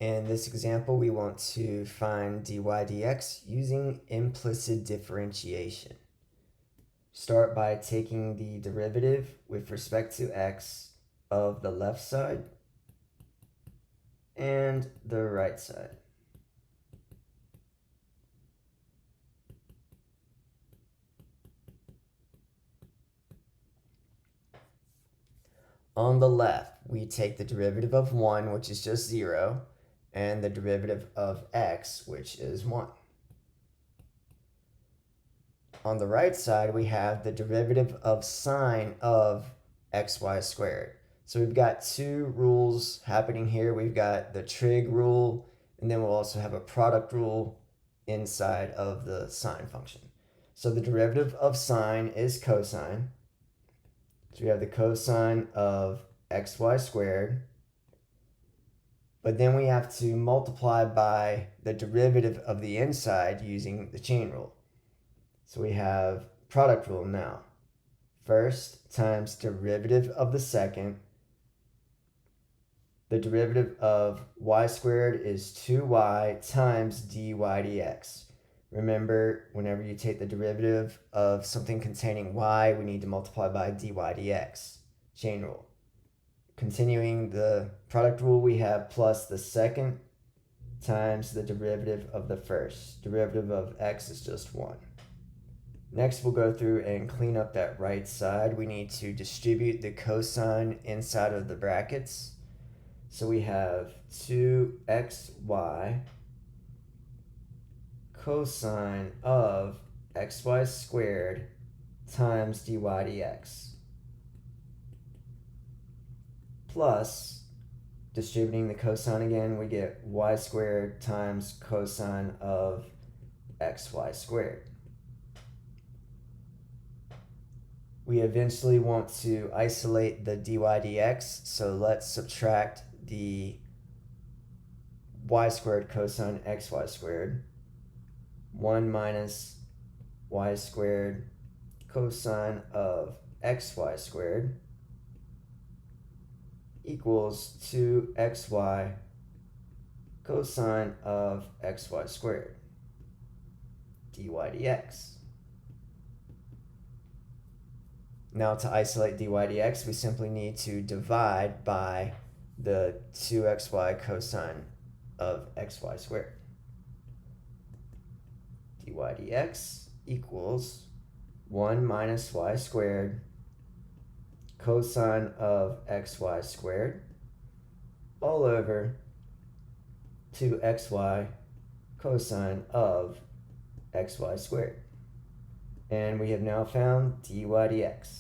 In this example, we want to find dy dx using implicit differentiation. Start by taking the derivative with respect to x of the left side and the right side. On the left, we take the derivative of 1, which is just 0, and the derivative of x, which is 1. On the right side, we have the derivative of sine of xy squared. So we've got two rules happening here. We've got the trig rule, and then we'll also have a product rule inside of the sine function. So the derivative of sine is cosine. So we have the cosine of xy squared. But then we have to multiply by the derivative of the inside using the chain rule. So we have product rule now. First times derivative of the second. The derivative of y squared is 2y times dy dx. Remember, whenever you take the derivative of something containing y, we need to multiply by dy dx. Chain rule. Continuing the product rule, we have plus the second times the derivative of the first. Derivative of x is just 1. Next, we'll go through and clean up that right side. We need to distribute the cosine inside of the brackets. So we have 2xy cosine of xy squared times dy dx plus, distributing the cosine again, we get y squared times cosine of xy squared. We eventually want to isolate the dy dx, so let's subtract the y squared cosine xy squared. 1 minus y squared cosine of xy squared equals 2xy cosine of xy squared, dy dx. Now to isolate dy dx, we simply need to divide by the 2xy cosine of xy squared. Dy dx equals 1 minus y squared cosine of xy squared all over 2xy cosine of xy squared. And we have now found dy dx.